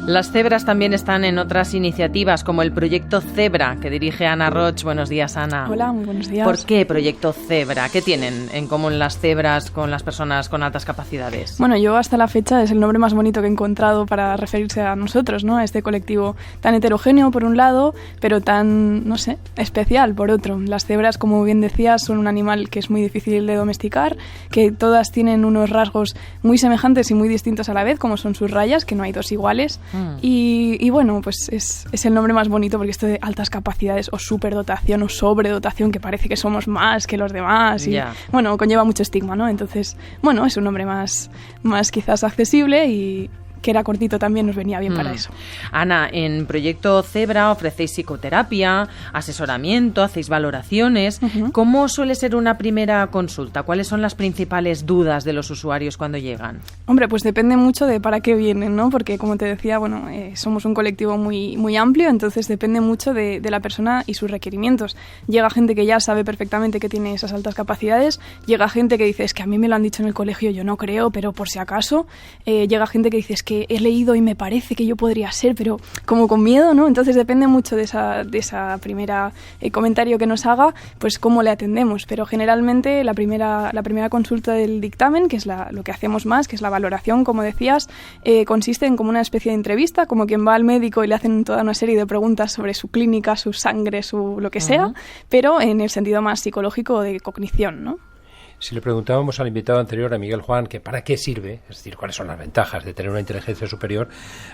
Las cebras también están en otras iniciativas, como el Proyecto Cebra, que dirige Ana Roig. Buenos días, Ana. Hola, muy buenos días. ¿Por qué Proyecto Cebra? ¿Qué tienen en común las cebras con las personas con altas capacidades? Bueno, yo hasta la fecha es el nombre más bonito que he encontrado para referirse a nosotros, ¿no? A este colectivo tan heterogéneo por un lado, pero tan, no sé, especial por otro. Las cebras, como bien decías, son un animal que es muy difícil de domesticar, que todas tienen unos rasgos muy semejantes y muy distintos a la vez, como son sus rayas, que no hay dos iguales. Y bueno, pues es el nombre más bonito porque esto de altas capacidades o superdotación o sobredotación, que parece que somos más que los demás y bueno, conlleva mucho estigma, ¿no? Entonces, bueno, es un nombre más quizás accesible y que era cortito también nos venía bien para eso. Ana, en Proyecto Cebra ofrecéis psicoterapia, asesoramiento, hacéis valoraciones. ¿Cómo suele ser una primera consulta? ¿Cuáles son las principales dudas de los usuarios cuando llegan? Hombre, pues depende mucho de para qué vienen, ¿no? Porque como te decía, bueno, somos un colectivo muy amplio, entonces depende mucho de la persona y sus requerimientos. Llega gente que ya sabe perfectamente que tiene esas altas capacidades, llega gente que dice, es que a mí me lo han dicho en el colegio, yo no creo, pero por si acaso. Llega gente que dice, es que he leído y me parece que yo podría ser, pero como con miedo, ¿no? Entonces depende mucho de esa primera comentario que nos haga, pues cómo le atendemos. Pero generalmente la primera consulta del dictamen, que es lo que hacemos más, que es la valoración, como decías, consiste en como una especie de entrevista, como quien va al médico y le hacen toda una serie de preguntas sobre su clínica, su sangre, su lo que sea, pero en el sentido más psicológico de cognición, ¿no? Si le preguntábamos al invitado anterior, a Miguel Juan, que para qué sirve, es decir, cuáles son las ventajas de tener una inteligencia superior,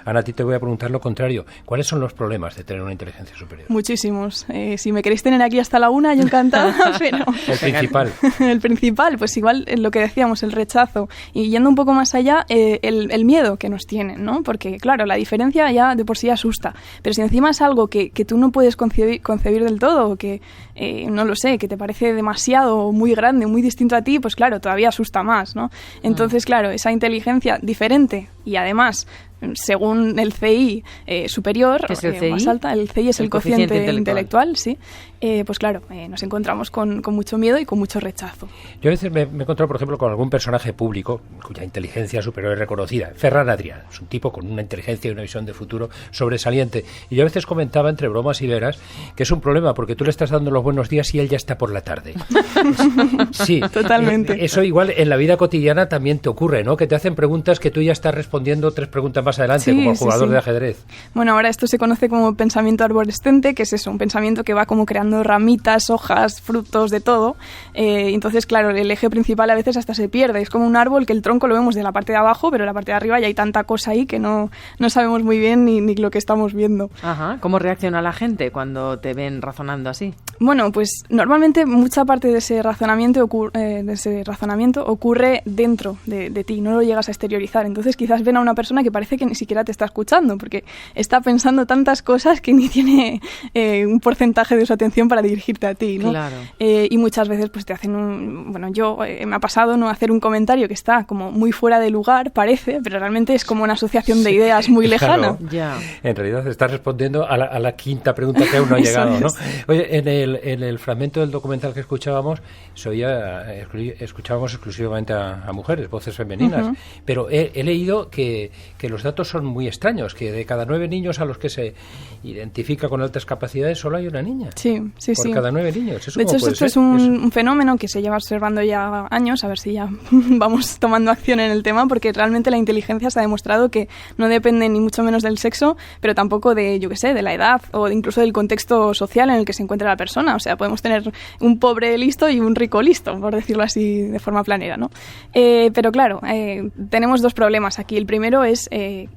Ana, a ti te voy a preguntar lo contrario. ¿Cuáles son los problemas de tener una inteligencia superior? Muchísimos. Si me queréis tener aquí hasta la 1, yo encantada, pero... El principal. El principal, pues igual lo que decíamos, el rechazo. Y yendo un poco más allá, el miedo que nos tienen, ¿no? Porque, claro, la diferencia ya de por sí asusta. Pero si encima es algo que tú no puedes concebir del todo, o que, no lo sé, que te parece demasiado, muy grande, muy distinto a ti, pues claro, todavía asusta más, ¿no? Entonces, claro, esa inteligencia diferente y además, según el CI superior, ¿Qué es el CI? más alta, el CI es el cociente intelectual, sí, pues claro, nos encontramos con mucho miedo y con mucho rechazo. Yo a veces me he encontrado, por ejemplo, con algún personaje público cuya inteligencia superior es reconocida. Ferran Adrià es un tipo con una inteligencia y una visión de futuro sobresaliente. Y yo a veces comentaba, entre bromas y veras, que es un problema porque tú le estás dando los buenos días y él ya está por la tarde. Sí, totalmente. Eso igual en la vida cotidiana también te ocurre, ¿no? Que te hacen preguntas que tú ya estás respondiendo 3 preguntas más adelante, como el jugador de ajedrez. Bueno, ahora esto se conoce como pensamiento arborescente, que es eso, un pensamiento que va como creando ramitas, hojas, frutos, de todo. Entonces, claro, el eje principal a veces hasta se pierde. Es como un árbol que el tronco lo vemos de la parte de abajo, pero en la parte de arriba ya hay tanta cosa ahí que no sabemos muy bien ni lo que estamos viendo. Ajá. ¿Cómo reacciona la gente cuando te ven razonando así? Bueno, pues normalmente mucha parte de ese razonamiento ocurre dentro de ti, no lo llegas a exteriorizar. Entonces quizás ven a una persona que parece que ni siquiera te está escuchando, porque está pensando tantas cosas que ni tiene un porcentaje de su atención para dirigirte a ti, ¿no? Claro. Y muchas veces pues te hacen me ha pasado no hacer un comentario que está como muy fuera de lugar, parece, pero realmente es como una asociación de ideas muy lejana. Claro. En realidad estás respondiendo a la quinta pregunta que aún no ha llegado, ¿no? Oye, en el fragmento del documental que escuchábamos, escuchábamos exclusivamente a mujeres, voces femeninas, pero he leído que los datos son muy extraños, que de cada 9 niños a los que se identifica con altas capacidades solo hay una niña. Sí. Por cada 9 niños. De hecho, esto es un fenómeno que se lleva observando ya años, a ver si ya vamos tomando acción en el tema, porque realmente la inteligencia se ha demostrado que no depende ni mucho menos del sexo, pero tampoco de, de la edad o incluso del contexto social en el que se encuentra la persona. O sea, podemos tener un pobre listo y un rico listo, por decirlo así de forma planera, ¿no? Pero claro, tenemos 2 problemas aquí. El primero es,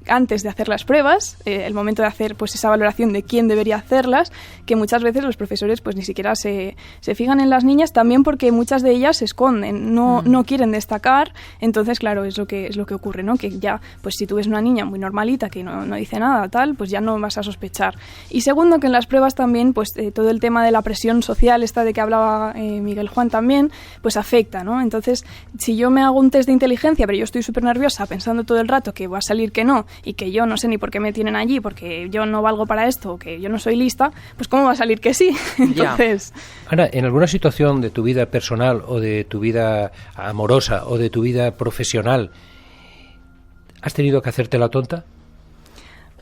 antes de hacer las pruebas, el momento de hacer pues esa valoración de quién debería hacerlas, que muchas veces los profesores pues ni siquiera se fijan en las niñas, también porque muchas de ellas se esconden, no quieren destacar. Entonces, claro, es lo que ocurre, ¿no? Que ya, pues si tú ves una niña muy normalita que no dice nada, tal, pues ya no vas a sospechar. Y segundo, que en las pruebas también, pues todo el tema de la presión social, esta de que hablaba Miguel Juan también, pues afecta, ¿no? Entonces, si yo me hago un test de inteligencia, pero yo estoy súper nerviosa pensando todo el rato que va a salir que no, y que yo no sé ni por qué me tienen allí, porque yo no valgo para esto, o que yo no soy lista, pues ¿cómo va a salir que sí? Entonces... Ana, ¿en alguna situación de tu vida personal o de tu vida amorosa o de tu vida profesional has tenido que hacerte la tonta?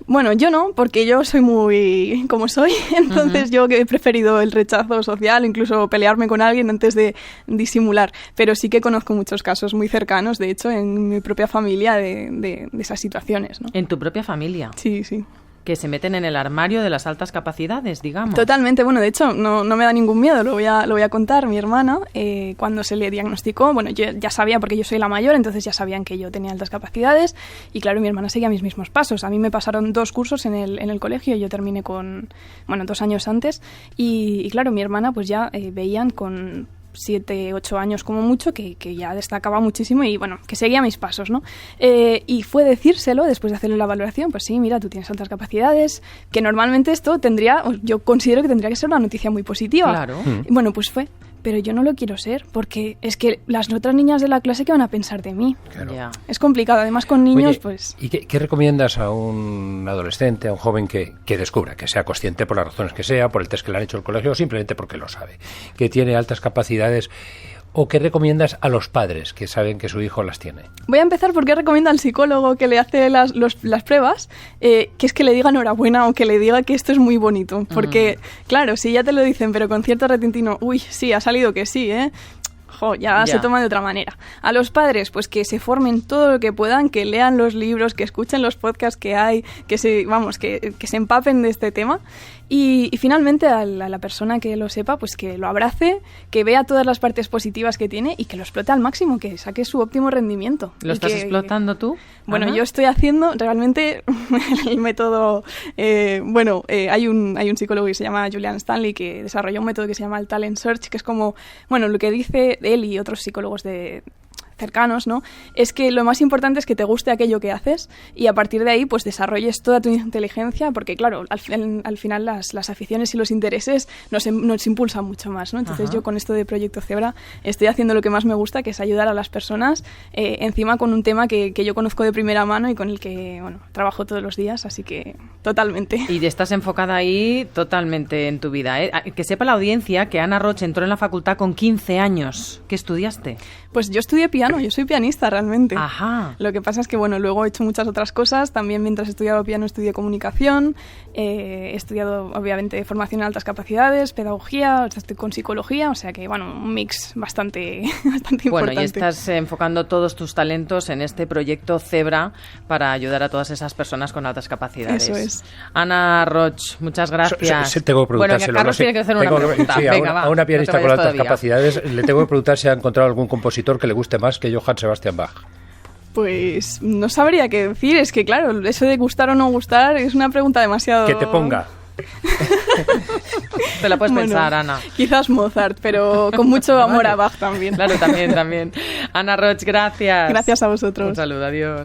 Bueno, yo no, porque yo soy muy como soy, entonces yo he preferido el rechazo social, incluso pelearme con alguien antes de disimular, pero sí que conozco muchos casos muy cercanos, de hecho, en mi propia familia de esas situaciones, ¿no? ¿En tu propia familia? Sí, sí. Que se meten en el armario de las altas capacidades, digamos. Totalmente, bueno, de hecho, no me da ningún miedo, lo voy a contar. Mi hermana, cuando se le diagnosticó, bueno, yo ya sabía, porque yo soy la mayor, entonces ya sabían que yo tenía altas capacidades, y claro, mi hermana seguía mis mismos pasos. A mí me pasaron 2 cursos en el colegio, y yo terminé 2 años antes, y claro, mi hermana pues ya veían con 7, 8 años como mucho, que ya destacaba muchísimo y bueno, que seguía mis pasos, ¿no? Y fue decírselo después de hacerle la valoración, pues sí, mira, tú tienes altas capacidades, que normalmente esto yo considero que tendría que ser una noticia muy positiva. Claro. Y bueno, pues fue. Pero yo no lo quiero ser, porque es que las otras niñas de la clase, ¿qué van a pensar de mí? Claro. Ya. Es complicado, además con niños, Oye, pues... ¿y qué recomiendas a un adolescente, a un joven que descubra, que sea consciente por las razones que sea, por el test que le han hecho en el colegio o simplemente porque lo sabe, que tiene altas capacidades? ¿O qué recomiendas a los padres que saben que su hijo las tiene? Voy a empezar porque recomienda al psicólogo que le hace las pruebas, que es que le diga enhorabuena o que le diga que esto es muy bonito. Porque, claro, si ya te lo dicen, pero con cierto repentino, uy, sí, ha salido que sí, ya se toma de otra manera. A los padres, pues que se formen todo lo que puedan, que lean los libros, que escuchen los podcasts que hay, que se empapen de este tema. Y finalmente a la persona que lo sepa, pues que lo abrace, que vea todas las partes positivas que tiene y que lo explote al máximo, que saque su óptimo rendimiento. ¿Lo estás explotando tú? Bueno, Ana. yo estoy haciendo realmente el método... hay un psicólogo que se llama Julian Stanley que desarrolló un método que se llama el Talent Search, que es como, bueno, lo que dice él y otros psicólogos cercanos, ¿no? Es que lo más importante es que te guste aquello que haces y a partir de ahí pues desarrolles toda tu inteligencia, porque claro, al final las aficiones y los intereses nos impulsan mucho más, ¿no? Entonces yo con esto de Proyecto Zebra estoy haciendo lo que más me gusta, que es ayudar a las personas, encima con un tema que yo conozco de primera mano y con el que, bueno, trabajo todos los días, así que totalmente. Y estás enfocada ahí totalmente en tu vida, ¿eh? Que sepa la audiencia que Ana Roig entró en la facultad con 15 años. ¿Qué estudiaste? Pues yo estudié piano, yo soy pianista realmente. Ajá. Lo que pasa es que, bueno, luego he hecho muchas otras cosas. También mientras estudiaba piano estudié comunicación, he estudiado obviamente formación en altas capacidades, pedagogía, estoy con psicología, o sea que, bueno, un mix bastante importante. Bueno, y estás enfocando todos tus talentos en este proyecto Zebra para ayudar a todas esas personas con altas capacidades. Eso es. Ana Roig, muchas gracias. Tengo que preguntárselo. Bueno, que Carlos tiene que hacer una pregunta. Sí, Venga, a una pianista no te con vayas altas capacidades le tengo que preguntar si ha encontrado algún compositor que le guste más que Johann Sebastian Bach. Pues no sabría qué decir, es que claro, eso de gustar o no gustar es una pregunta demasiado... Que te ponga. Te la puedes pensar, Ana. Quizás Mozart, pero con mucho amor a Bach también. Claro, también. Ana Roig, gracias. Gracias a vosotros. Un saludo, adiós.